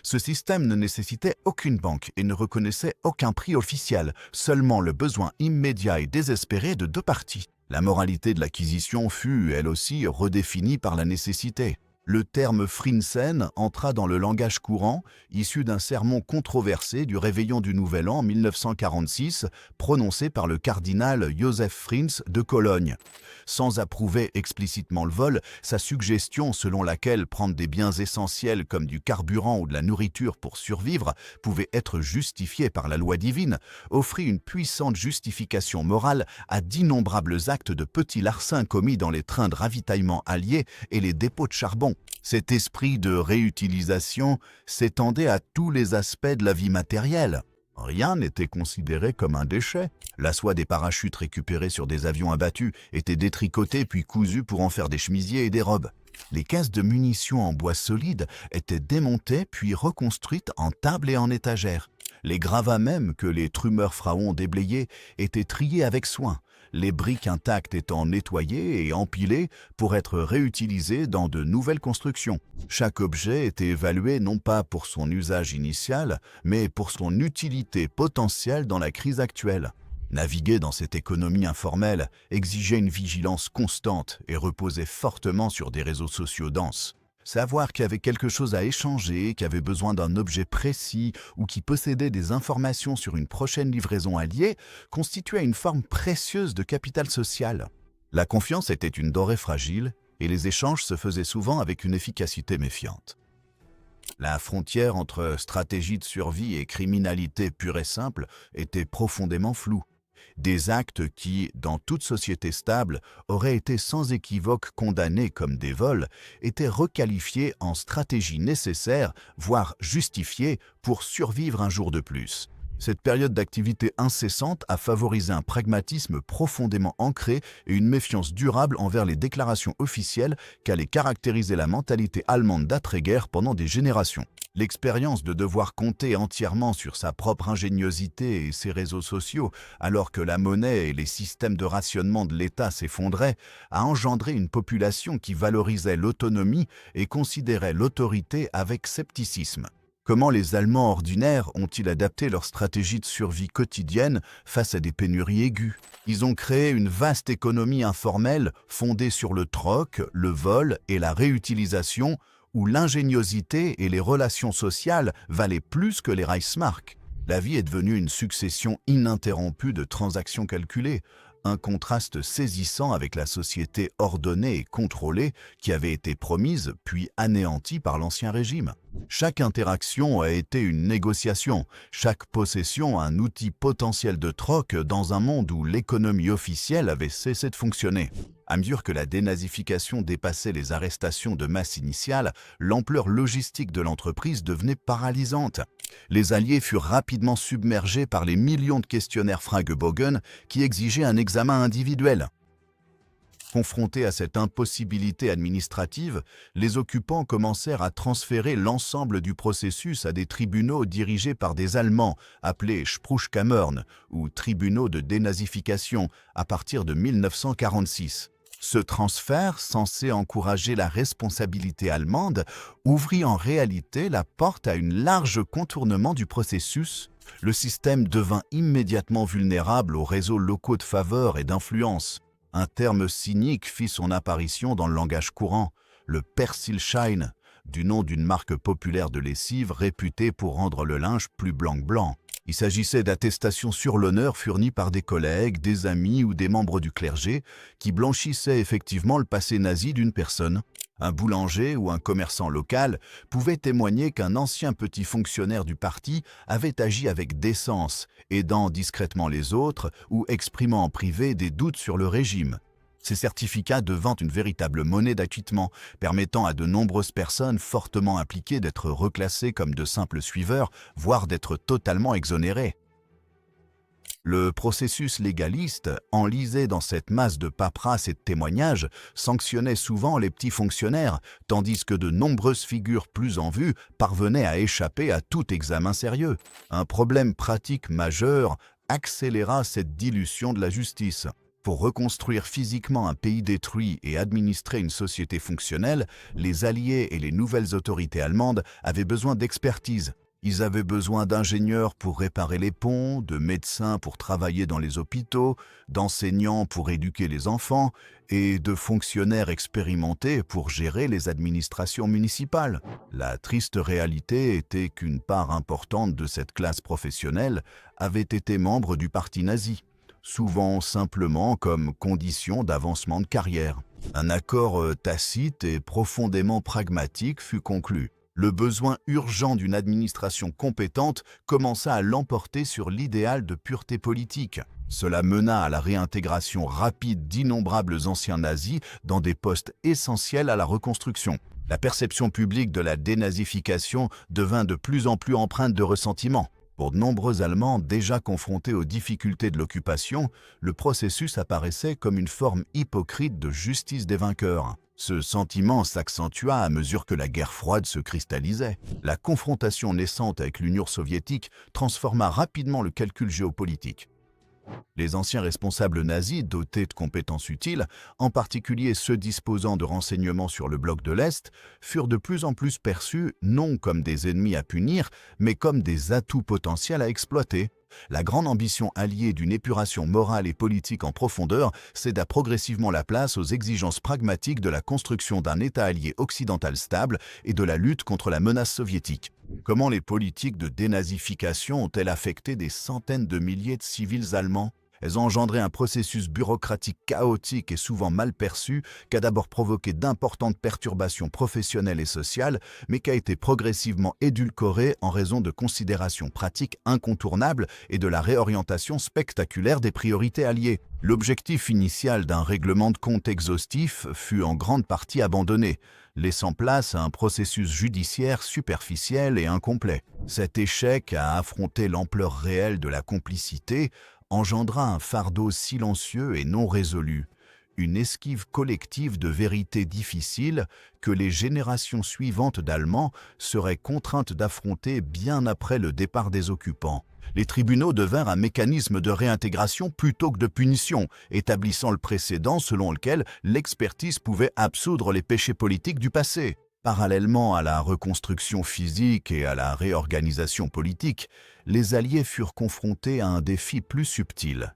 Ce système ne nécessitait aucune banque et ne reconnaissait aucun prix officiel, seulement le besoin immédiat et désespéré de deux parties. La moralité de l'acquisition fut, elle aussi, redéfinie par la nécessité. Le terme Frinsen entra dans le langage courant, issu d'un sermon controversé du réveillon du Nouvel An 1946, prononcé par le cardinal Joseph Frins de Cologne. Sans approuver explicitement le vol, sa suggestion selon laquelle prendre des biens essentiels comme du carburant ou de la nourriture pour survivre pouvait être justifié par la loi divine, offrit une puissante justification morale à d'innombrables actes de petits larcins commis dans les trains de ravitaillement alliés et les dépôts de charbon. Cet esprit de réutilisation s'étendait à tous les aspects de la vie matérielle. Rien n'était considéré comme un déchet. La soie des parachutes récupérés sur des avions abattus était détricotée puis cousue pour en faire des chemisiers et des robes. Les caisses de munitions en bois solide étaient démontées puis reconstruites en tables et en étagères. Les gravats même que les Trümmerfrauen déblayaient étaient triés avec soin, les briques intactes étant nettoyées et empilées pour être réutilisées dans de nouvelles constructions. Chaque objet était évalué non pas pour son usage initial, mais pour son utilité potentielle dans la crise actuelle. Naviguer dans cette économie informelle exigeait une vigilance constante et reposait fortement sur des réseaux sociaux denses. Savoir qu'il y avait quelque chose à échanger, qu'il y avait besoin d'un objet précis ou qui possédait des informations sur une prochaine livraison alliée constituait une forme précieuse de capital social. La confiance était une denrée fragile et les échanges se faisaient souvent avec une efficacité méfiante. La frontière entre stratégie de survie et criminalité pure et simple était profondément floue. Des actes qui, dans toute société stable, auraient été sans équivoque condamnés comme des vols, étaient requalifiés en stratégie nécessaire, voire justifiée, pour survivre un jour de plus. Cette période d'activité incessante a favorisé un pragmatisme profondément ancré et une méfiance durable envers les déclarations officielles qu'allait caractériser la mentalité allemande d'après-guerre pendant des générations. L'expérience de devoir compter entièrement sur sa propre ingéniosité et ses réseaux sociaux, alors que la monnaie et les systèmes de rationnement de l'État s'effondraient, a engendré une population qui valorisait l'autonomie et considérait l'autorité avec scepticisme. Comment les Allemands ordinaires ont-ils adapté leur stratégie de survie quotidienne face à des pénuries aiguës? Ils ont créé une vaste économie informelle fondée sur le troc, le vol et la réutilisation, où l'ingéniosité et les relations sociales valaient plus que les Reichsmark. La vie est devenue une succession ininterrompue de transactions calculées, un contraste saisissant avec la société ordonnée et contrôlée qui avait été promise puis anéantie par l'Ancien Régime. Chaque interaction a été une négociation, chaque possession un outil potentiel de troc dans un monde où l'économie officielle avait cessé de fonctionner. À mesure que la dénazification dépassait les arrestations de masse initiales, l'ampleur logistique de l'entreprise devenait paralysante. Les Alliés furent rapidement submergés par les millions de questionnaires Fragebogen qui exigeaient un examen individuel. Confrontés à cette impossibilité administrative, les occupants commencèrent à transférer l'ensemble du processus à des tribunaux dirigés par des Allemands, appelés Spruchkammern, ou tribunaux de dénazification, à partir de 1946. Ce transfert, censé encourager la responsabilité allemande, ouvrit en réalité la porte à un large contournement du processus. Le système devint immédiatement vulnérable aux réseaux locaux de faveur et d'influence. Un terme cynique fit son apparition dans le langage courant, le Persilschein, du nom d'une marque populaire de lessive réputée pour rendre le linge plus blanc que blanc. Il s'agissait d'attestations sur l'honneur fournies par des collègues, des amis ou des membres du clergé qui blanchissaient effectivement le passé nazi d'une personne. Un boulanger ou un commerçant local pouvait témoigner qu'un ancien petit fonctionnaire du parti avait agi avec décence, aidant discrètement les autres ou exprimant en privé des doutes sur le régime. Ces certificats devinrent une véritable monnaie d'acquittement, permettant à de nombreuses personnes fortement impliquées d'être reclassées comme de simples suiveurs, voire d'être totalement exonérées. Le processus légaliste, enlisé dans cette masse de paperasse et de témoignages, sanctionnait souvent les petits fonctionnaires, tandis que de nombreuses figures plus en vue parvenaient à échapper à tout examen sérieux. Un problème pratique majeur accéléra cette dilution de la justice. Pour reconstruire physiquement un pays détruit et administrer une société fonctionnelle, les Alliés et les nouvelles autorités allemandes avaient besoin d'expertise. Ils avaient besoin d'ingénieurs pour réparer les ponts, de médecins pour travailler dans les hôpitaux, d'enseignants pour éduquer les enfants et de fonctionnaires expérimentés pour gérer les administrations municipales. La triste réalité était qu'une part importante de cette classe professionnelle avait été membre du parti nazi, souvent simplement comme condition d'avancement de carrière. Un accord tacite et profondément pragmatique fut conclu. Le besoin urgent d'une administration compétente commença à l'emporter sur l'idéal de pureté politique. Cela mena à la réintégration rapide d'innombrables anciens nazis dans des postes essentiels à la reconstruction. La perception publique de la dénazification devint de plus en plus empreinte de ressentiment. Pour de nombreux Allemands déjà confrontés aux difficultés de l'occupation, le processus apparaissait comme une forme hypocrite de justice des vainqueurs. Ce sentiment s'accentua à mesure que la guerre froide se cristallisait. La confrontation naissante avec l'Union soviétique transforma rapidement le calcul géopolitique. Les anciens responsables nazis, dotés de compétences utiles, en particulier ceux disposant de renseignements sur le bloc de l'Est, furent de plus en plus perçus non comme des ennemis à punir, mais comme des atouts potentiels à exploiter. La grande ambition alliée d'une épuration morale et politique en profondeur céda progressivement la place aux exigences pragmatiques de la construction d'un État allié occidental stable et de la lutte contre la menace soviétique. Comment les politiques de dénazification ont-elles affecté des centaines de milliers de civils allemands ? Elles ont engendré un processus bureaucratique chaotique et souvent mal perçu, qui a d'abord provoqué d'importantes perturbations professionnelles et sociales, mais qui a été progressivement édulcoré en raison de considérations pratiques incontournables et de la réorientation spectaculaire des priorités alliées. L'objectif initial d'un règlement de compte exhaustif fut en grande partie abandonné, laissant place à un processus judiciaire superficiel et incomplet. Cet échec à affronter l'ampleur réelle de la complicité engendra un fardeau silencieux et non résolu, une esquive collective de vérités difficiles que les générations suivantes d'Allemands seraient contraintes d'affronter bien après le départ des occupants. Les tribunaux devinrent un mécanisme de réintégration plutôt que de punition, établissant le précédent selon lequel l'expertise pouvait absoudre les péchés politiques du passé. Parallèlement à la reconstruction physique et à la réorganisation politique, les Alliés furent confrontés à un défi plus subtil.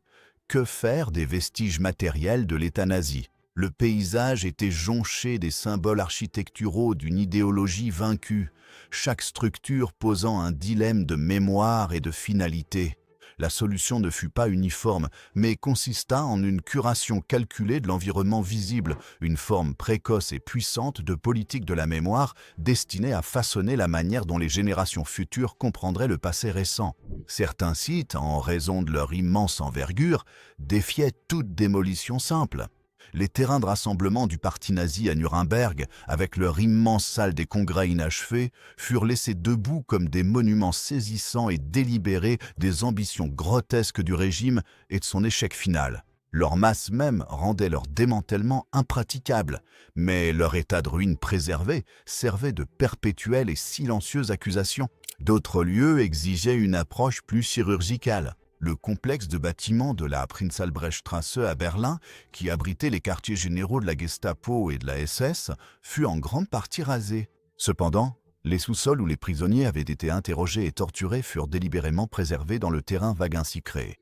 Que faire des vestiges matériels de l'État nazi ? Le paysage était jonché des symboles architecturaux d'une idéologie vaincue, chaque structure posant un dilemme de mémoire et de finalité. La solution ne fut pas uniforme, mais consista en une curation calculée de l'environnement visible, une forme précoce et puissante de politique de la mémoire destinée à façonner la manière dont les générations futures comprendraient le passé récent. Certains sites, en raison de leur immense envergure, défiaient toute démolition simple. Les terrains de rassemblement du parti nazi à Nuremberg, avec leur immense salle des congrès inachevée, furent laissés debout comme des monuments saisissants et délibérés des ambitions grotesques du régime et de son échec final. Leur masse même rendait leur démantèlement impraticable, mais leur état de ruine préservé servait de perpétuelle et silencieuse accusation. D'autres lieux exigeaient une approche plus chirurgicale. Le complexe de bâtiments de la Prinz-Albrecht-Straße à Berlin, qui abritait les quartiers généraux de la Gestapo et de la SS, fut en grande partie rasé. Cependant, les sous-sols où les prisonniers avaient été interrogés et torturés furent délibérément préservés dans le terrain vague ainsi créé.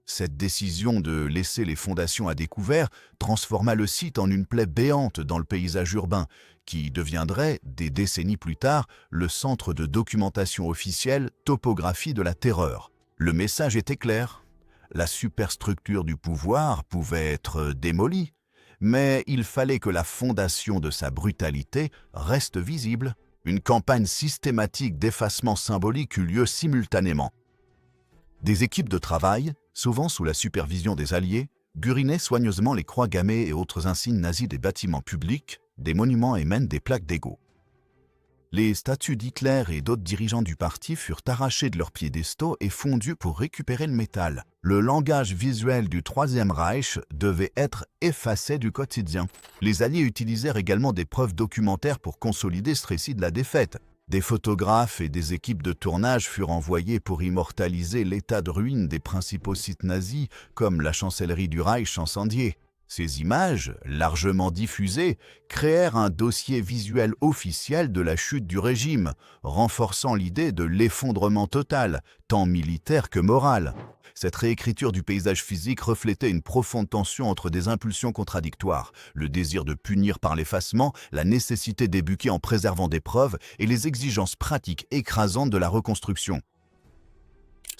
Cette décision de laisser les fondations à découvert transforma le site en une plaie béante dans le paysage urbain, qui deviendrait, des décennies plus tard, le centre de documentation officielle Topographie de la Terreur. Le message était clair. La superstructure du pouvoir pouvait être démolie, mais il fallait que la fondation de sa brutalité reste visible. Une campagne systématique d'effacement symbolique eut lieu simultanément. Des équipes de travail, souvent sous la supervision des Alliés, gurinaient soigneusement les croix gammées et autres insignes nazis des bâtiments publics, des monuments et même des plaques d'ego. Les statues d'Hitler et d'autres dirigeants du parti furent arrachées de leurs piédestaux et fondues pour récupérer le métal. Le langage visuel du Troisième Reich devait être effacé du quotidien. Les Alliés utilisèrent également des preuves documentaires pour consolider ce récit de la défaite. Des photographes et des équipes de tournage furent envoyés pour immortaliser l'état de ruine des principaux sites nazis, comme la chancellerie du Reich incendiée. Ces images, largement diffusées, créèrent un dossier visuel officiel de la chute du régime, renforçant l'idée de l'effondrement total, tant militaire que moral. Cette réécriture du paysage physique reflétait une profonde tension entre des impulsions contradictoires, le désir de punir par l'effacement, la nécessité d'ébuquer en préservant des preuves et les exigences pratiques écrasantes de la reconstruction.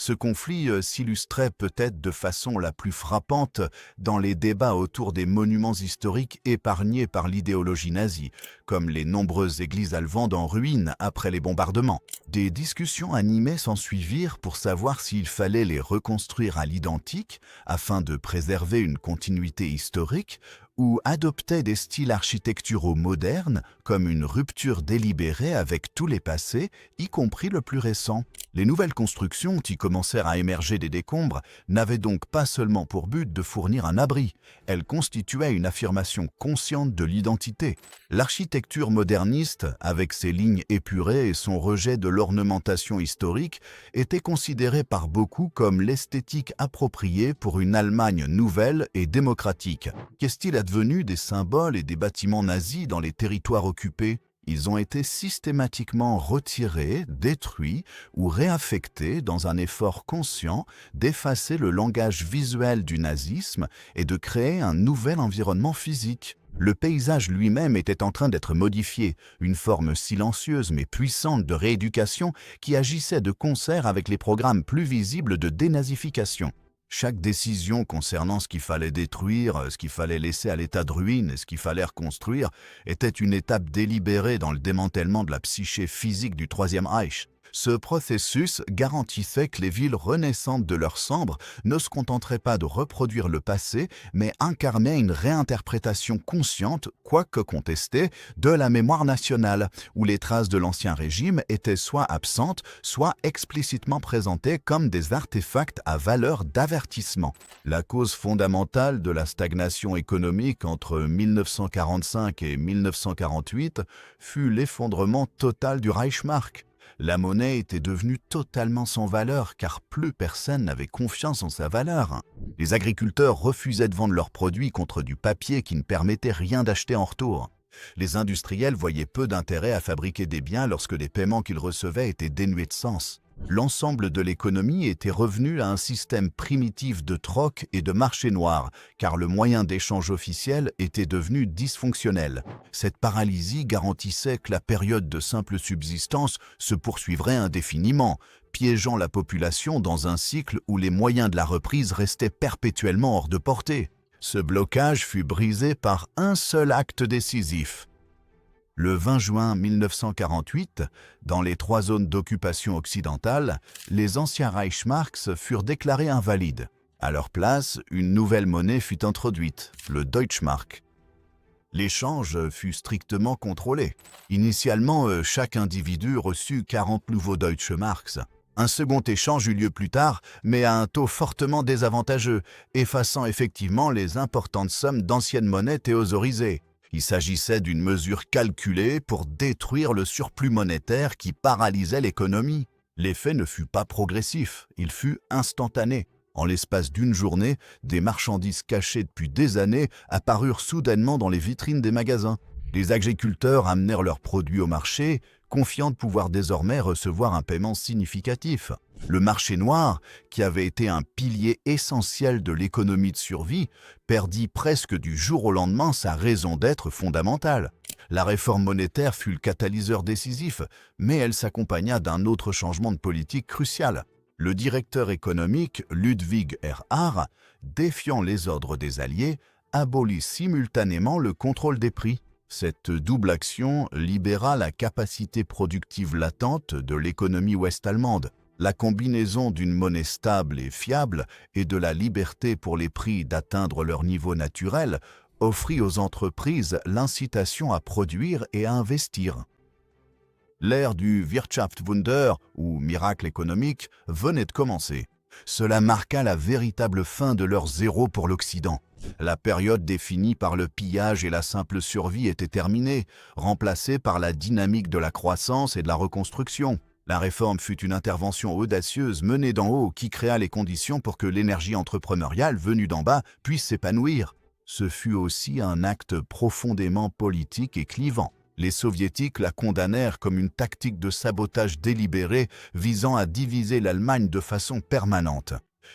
Ce conflit s'illustrait peut-être de façon la plus frappante dans les débats autour des monuments historiques épargnés par l'idéologie nazie, comme les nombreuses églises allemandes en ruine après les bombardements. Des discussions animées s'ensuivirent pour savoir s'il fallait les reconstruire à l'identique afin de préserver une continuité historique ou adopter des styles architecturaux modernes comme une rupture délibérée avec tous les passés, y compris le plus récent. Les nouvelles constructions qui commencèrent à émerger des décombres n'avaient donc pas seulement pour but de fournir un abri, elles constituaient une affirmation consciente de l'identité. L'architecture moderniste, avec ses lignes épurées et son rejet de l'ornementation historique, était considérée par beaucoup comme l'esthétique appropriée pour une Allemagne nouvelle et démocratique. Qu'est-il advenu des symboles et des bâtiments nazis dans les territoires occupés ? Ils ont été systématiquement retirés, détruits ou réaffectés dans un effort conscient d'effacer le langage visuel du nazisme et de créer un nouvel environnement physique. Le paysage lui-même était en train d'être modifié, une forme silencieuse mais puissante de rééducation qui agissait de concert avec les programmes plus visibles de dénazification. Chaque décision concernant ce qu'il fallait détruire, ce qu'il fallait laisser à l'état de ruine et ce qu'il fallait reconstruire était une étape délibérée dans le démantèlement de la psyché physique du Troisième Reich. Ce processus garantissait que les villes renaissantes de leurs cendres ne se contenteraient pas de reproduire le passé, mais incarnaient une réinterprétation consciente, quoique contestée, de la mémoire nationale, où les traces de l'Ancien Régime étaient soit absentes, soit explicitement présentées comme des artefacts à valeur d'avertissement. La cause fondamentale de la stagnation économique entre 1945 et 1948 fut l'effondrement total du Reichsmark. La monnaie était devenue totalement sans valeur car plus personne n'avait confiance en sa valeur. Les agriculteurs refusaient de vendre leurs produits contre du papier qui ne permettait rien d'acheter en retour. Les industriels voyaient peu d'intérêt à fabriquer des biens lorsque les paiements qu'ils recevaient étaient dénués de sens. L'ensemble de l'économie était revenu à un système primitif de troc et de marché noir, car le moyen d'échange officiel était devenu dysfonctionnel. Cette paralysie garantissait que la période de simple subsistance se poursuivrait indéfiniment, piégeant la population dans un cycle où les moyens de la reprise restaient perpétuellement hors de portée. Ce blocage fut brisé par un seul acte décisif. Le 20 juin 1948, dans les 3 zones d'occupation occidentale, les anciens Reichsmarks furent déclarés invalides. À leur place, une nouvelle monnaie fut introduite, le Deutschmark. L'échange fut strictement contrôlé. Initialement, chaque individu reçut 40 nouveaux Deutschmarks. Un second échange eut lieu plus tard, mais à un taux fortement désavantageux, effaçant effectivement les importantes sommes d'anciennes monnaies théosaurisées. Il s'agissait d'une mesure calculée pour détruire le surplus monétaire qui paralysait l'économie. L'effet ne fut pas progressif, il fut instantané. En l'espace d'une journée, des marchandises cachées depuis des années apparurent soudainement dans les vitrines des magasins. Les agriculteurs amenèrent leurs produits au marché, confiants de pouvoir désormais recevoir un paiement significatif. Le marché noir, qui avait été un pilier essentiel de l'économie de survie, perdit presque du jour au lendemain sa raison d'être fondamentale. La réforme monétaire fut le catalyseur décisif, mais elle s'accompagna d'un autre changement de politique crucial. Le directeur économique Ludwig Erhard, défiant les ordres des Alliés, abolit simultanément le contrôle des prix. Cette double action libéra la capacité productive latente de l'économie ouest-allemande. La combinaison d'une monnaie stable et fiable et de la liberté pour les prix d'atteindre leur niveau naturel offrit aux entreprises l'incitation à produire et à investir. L'ère du Wirtschaftswunder, ou miracle économique, venait de commencer. Cela marqua la véritable fin de l'heure zéro pour l'Occident. La période définie par le pillage et la simple survie était terminée, remplacée par la dynamique de la croissance et de la reconstruction. La réforme fut une intervention audacieuse menée d'en haut qui créa les conditions pour que l'énergie entrepreneuriale venue d'en bas puisse s'épanouir. Ce fut aussi un acte profondément politique et clivant. Les Soviétiques la condamnèrent comme une tactique de sabotage délibéré visant à diviser l'Allemagne de façon permanente.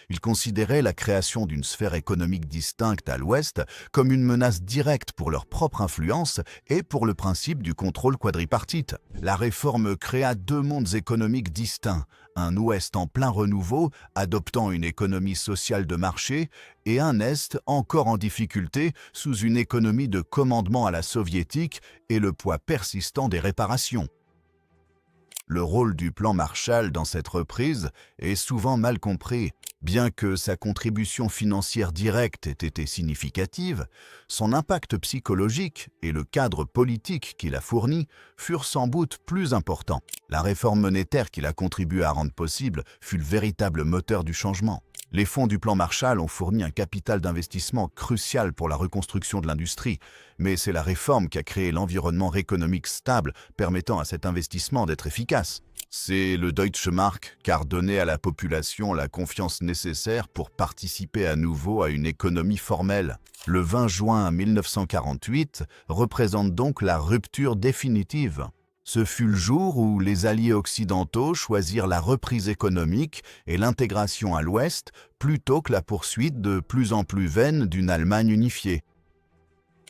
Ils considéraient la création d'une sphère économique distincte à l'Ouest comme une menace directe pour leur propre influence et pour le principe du contrôle quadripartite. La réforme créa deux mondes économiques distincts, un Ouest en plein renouveau, adoptant une économie sociale de marché, et un Est encore en difficulté, sous une économie de commandement à la soviétique et le poids persistant des réparations. Le rôle du plan Marshall dans cette reprise est souvent mal compris. Bien que sa contribution financière directe ait été significative, son impact psychologique et le cadre politique qu'il a fourni furent sans doute plus importants. La réforme monétaire qu'il a contribué à rendre possible fut le véritable moteur du changement. Les fonds du plan Marshall ont fourni un capital d'investissement crucial pour la reconstruction de l'industrie, mais c'est la réforme qui a créé l'environnement économique stable permettant à cet investissement d'être efficace. C'est le Deutsche Mark qui a redonné à la population la confiance nécessaire pour participer à nouveau à une économie formelle. Le 20 juin 1948 représente donc la rupture définitive. Ce fut le jour où les alliés occidentaux choisirent la reprise économique et l'intégration à l'Ouest plutôt que la poursuite de plus en plus vaine d'une Allemagne unifiée.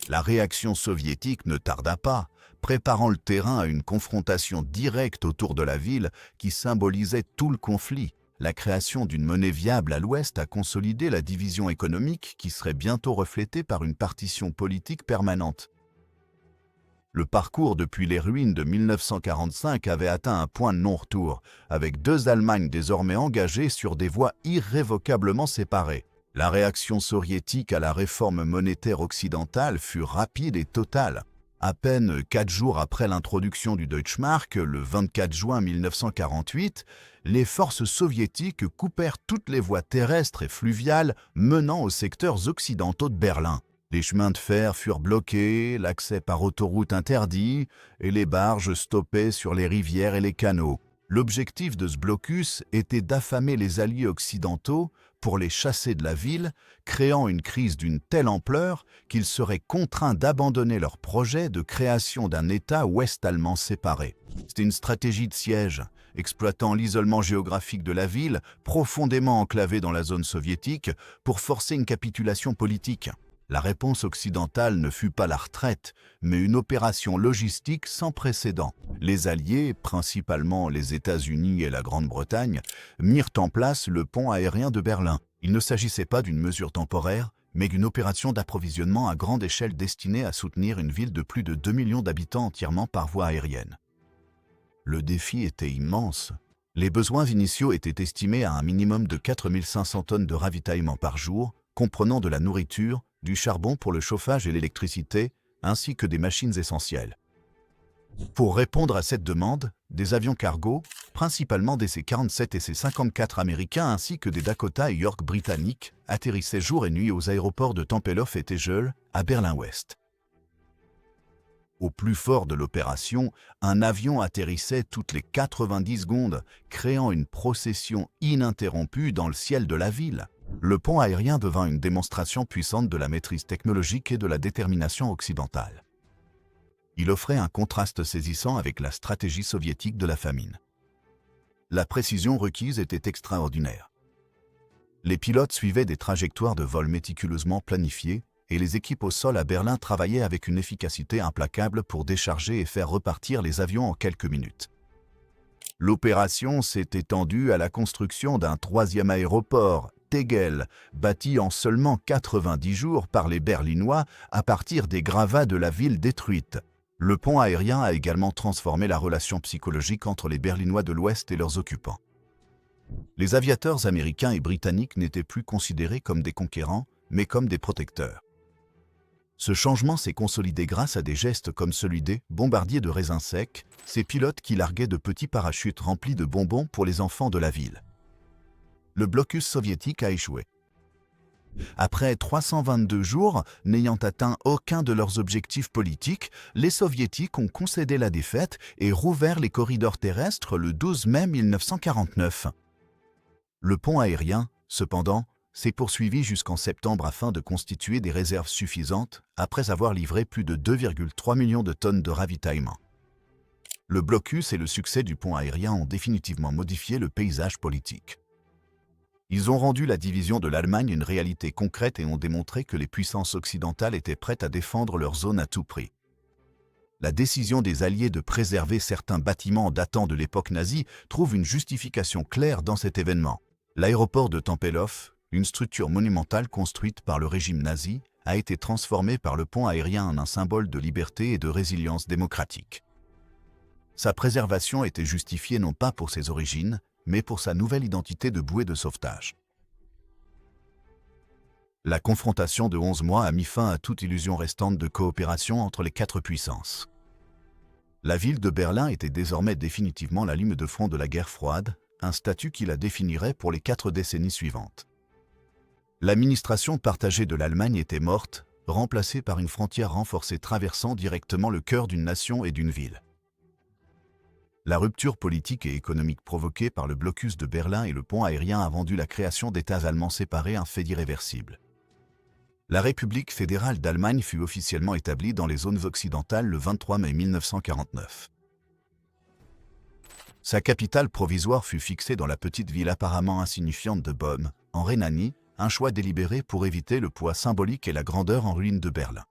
La réaction soviétique ne tarda pas, préparant le terrain à une confrontation directe autour de la ville qui symbolisait tout le conflit. La création d'une monnaie viable à l'Ouest a consolidé la division économique qui serait bientôt reflétée par une partition politique permanente. Le parcours depuis les ruines de 1945 avait atteint un point de non-retour, avec deux Allemagnes désormais engagées sur des voies irrévocablement séparées. La réaction soviétique à la réforme monétaire occidentale fut rapide et totale. À peine 4 jours après l'introduction du Deutschmark, le 24 juin 1948, les forces soviétiques coupèrent toutes les voies terrestres et fluviales menant aux secteurs occidentaux de Berlin. Les chemins de fer furent bloqués, l'accès par autoroute interdit, et les barges stoppaient sur les rivières et les canaux. L'objectif de ce blocus était d'affamer les alliés occidentaux pour les chasser de la ville, créant une crise d'une telle ampleur qu'ils seraient contraints d'abandonner leur projet de création d'un État ouest-allemand séparé. C'était une stratégie de siège, exploitant l'isolement géographique de la ville, profondément enclavée dans la zone soviétique, pour forcer une capitulation politique. La réponse occidentale ne fut pas la retraite, mais une opération logistique sans précédent. Les Alliés, principalement les États-Unis et la Grande-Bretagne, mirent en place le pont aérien de Berlin. Il ne s'agissait pas d'une mesure temporaire, mais d'une opération d'approvisionnement à grande échelle destinée à soutenir une ville de plus de 2 millions d'habitants entièrement par voie aérienne. Le défi était immense. Les besoins initiaux étaient estimés à un minimum de 4500 tonnes de ravitaillement par jour, comprenant de la nourriture, du charbon pour le chauffage et l'électricité, ainsi que des machines essentielles. Pour répondre à cette demande, des avions cargo, principalement des C-47 et C-54 américains ainsi que des Dakota et York britanniques, atterrissaient jour et nuit aux aéroports de Tempelhof et Tegel, à Berlin-Ouest. Au plus fort de l'opération, un avion atterrissait toutes les 90 secondes, créant une procession ininterrompue dans le ciel de la ville. Le pont aérien devint une démonstration puissante de la maîtrise technologique et de la détermination occidentale. Il offrait un contraste saisissant avec la stratégie soviétique de la famine. La précision requise était extraordinaire. Les pilotes suivaient des trajectoires de vol méticuleusement planifiées et les équipes au sol à Berlin travaillaient avec une efficacité implacable pour décharger et faire repartir les avions en quelques minutes. L'opération s'est étendue à la construction d'un troisième aéroport, Tegel, bâti en seulement 90 jours par les Berlinois à partir des gravats de la ville détruite. Le pont aérien a également transformé la relation psychologique entre les Berlinois de l'Ouest et leurs occupants. Les aviateurs américains et britanniques n'étaient plus considérés comme des conquérants, mais comme des protecteurs. Ce changement s'est consolidé grâce à des gestes comme celui des bombardiers de raisins secs, ces pilotes qui larguaient de petits parachutes remplis de bonbons pour les enfants de la ville. Le blocus soviétique a échoué. Après 322 jours, n'ayant atteint aucun de leurs objectifs politiques, les Soviétiques ont concédé la défaite et rouvert les corridors terrestres le 12 mai 1949. Le pont aérien, cependant, s'est poursuivi jusqu'en septembre afin de constituer des réserves suffisantes après avoir livré plus de 2,3 millions de tonnes de ravitaillement. Le blocus et le succès du pont aérien ont définitivement modifié le paysage politique. Ils ont rendu la division de l'Allemagne une réalité concrète et ont démontré que les puissances occidentales étaient prêtes à défendre leur zone à tout prix. La décision des Alliés de préserver certains bâtiments datant de l'époque nazie trouve une justification claire dans cet événement. L'aéroport de Tempelhof, une structure monumentale construite par le régime nazi, a été transformée par le pont aérien en un symbole de liberté et de résilience démocratique. Sa préservation était justifiée non pas pour ses origines, mais pour sa nouvelle identité de bouée de sauvetage. La confrontation de 11 mois a mis fin à toute illusion restante de coopération entre les quatre puissances. La ville de Berlin était désormais définitivement la lime de front de la guerre froide, un statut qui la définirait pour les 4 décennies suivantes. L'administration partagée de l'Allemagne était morte, remplacée par une frontière renforcée traversant directement le cœur d'une nation et d'une ville. La rupture politique et économique provoquée par le blocus de Berlin et le pont aérien a rendu la création d'États allemands séparés un fait irréversible. La République fédérale d'Allemagne fut officiellement établie dans les zones occidentales le 23 mai 1949. Sa capitale provisoire fut fixée dans la petite ville apparemment insignifiante de Bohm, en Rhénanie, un choix délibéré pour éviter le poids symbolique et la grandeur en ruine de Berlin.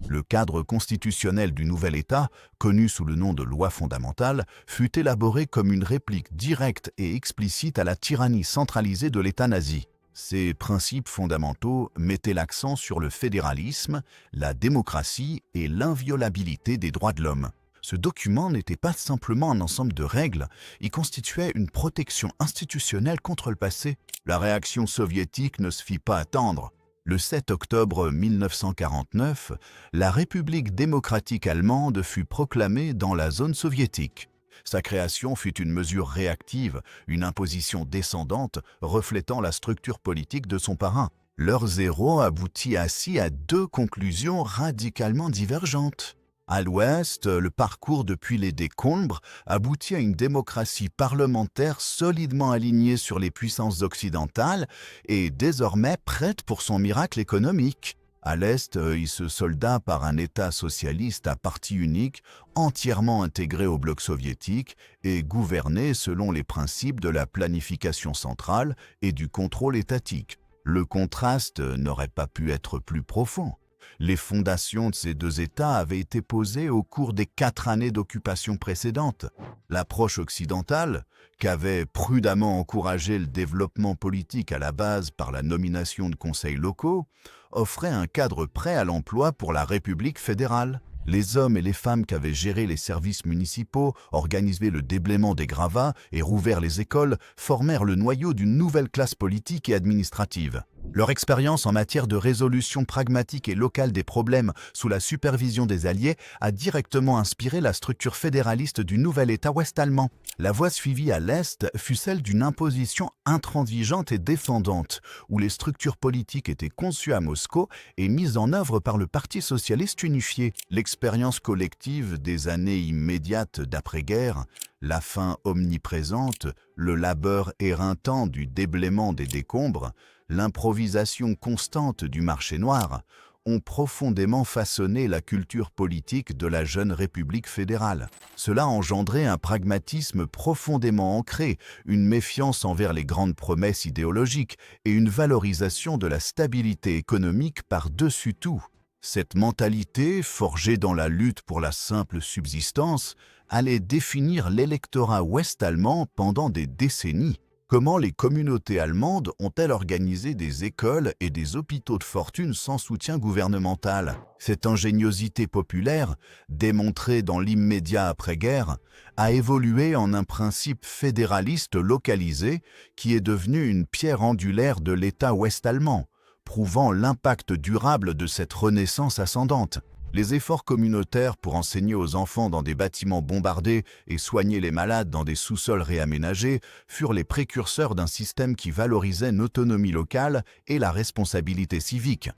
Le cadre constitutionnel du nouvel État, connu sous le nom de loi fondamentale, fut élaboré comme une réplique directe et explicite à la tyrannie centralisée de l'État nazi. Ces principes fondamentaux mettaient l'accent sur le fédéralisme, la démocratie et l'inviolabilité des droits de l'homme. Ce document n'était pas simplement un ensemble de règles, il constituait une protection institutionnelle contre le passé. La réaction soviétique ne se fit pas attendre. Le 7 octobre 1949, la République démocratique allemande fut proclamée dans la zone soviétique. Sa création fut une mesure réactive, une imposition descendante reflétant la structure politique de son parrain. Leur zéro aboutit ainsi à 2 conclusions radicalement divergentes. À l'ouest, le parcours depuis les décombres aboutit à une démocratie parlementaire solidement alignée sur les puissances occidentales et désormais prête pour son miracle économique. À l'est, il se solda par un État socialiste à parti unique, entièrement intégré au bloc soviétique et gouverné selon les principes de la planification centrale et du contrôle étatique. Le contraste n'aurait pas pu être plus profond. Les fondations de ces 2 États avaient été posées au cours des 4 années d'occupation précédentes. L'approche occidentale, qu'avait prudemment encouragé le développement politique à la base par la nomination de conseils locaux, offrait un cadre prêt à l'emploi pour la République fédérale. Les hommes et les femmes qui avaient géré les services municipaux, organisé le déblaiement des gravats et rouvert les écoles formèrent le noyau d'une nouvelle classe politique et administrative. Leur expérience en matière de résolution pragmatique et locale des problèmes sous la supervision des Alliés a directement inspiré la structure fédéraliste du nouvel État ouest-allemand. La voie suivie à l'Est fut celle d'une imposition intransigeante et défendante, où les structures politiques étaient conçues à Moscou et mises en œuvre par le Parti socialiste unifié. L'expérience collective des années immédiates d'après-guerre, la faim omniprésente, le labeur éreintant du déblaiement des décombres, l'improvisation constante du marché noir ont profondément façonné la culture politique de la jeune République fédérale. Cela a engendré un pragmatisme profondément ancré, une méfiance envers les grandes promesses idéologiques et une valorisation de la stabilité économique par-dessus tout. Cette mentalité, forgée dans la lutte pour la simple subsistance, allait définir l'électorat ouest-allemand pendant des décennies. Comment les communautés allemandes ont-elles organisé des écoles et des hôpitaux de fortune sans soutien gouvernemental? Cette ingéniosité populaire, démontrée dans l'immédiat après-guerre, a évolué en un principe fédéraliste localisé qui est devenu une pierre angulaire de l'État ouest-allemand, prouvant l'impact durable de cette renaissance ascendante. Les efforts communautaires pour enseigner aux enfants dans des bâtiments bombardés et soigner les malades dans des sous-sols réaménagés furent les précurseurs d'un système qui valorisait l'autonomie locale et la responsabilité civique.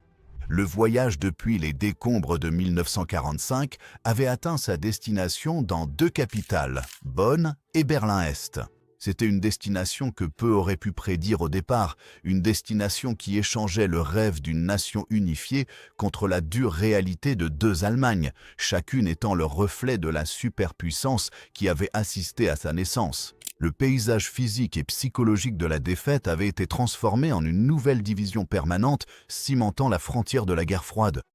Le voyage depuis les décombres de 1945 avait atteint sa destination dans 2 capitales, Bonn et Berlin-Est. C'était une destination que peu auraient pu prédire au départ, une destination qui échangeait le rêve d'une nation unifiée contre la dure réalité de deux Allemagnes, chacune étant le reflet de la superpuissance qui avait assisté à sa naissance. Le paysage physique et psychologique de la défaite avait été transformé en une nouvelle division permanente, cimentant la frontière de la guerre froide.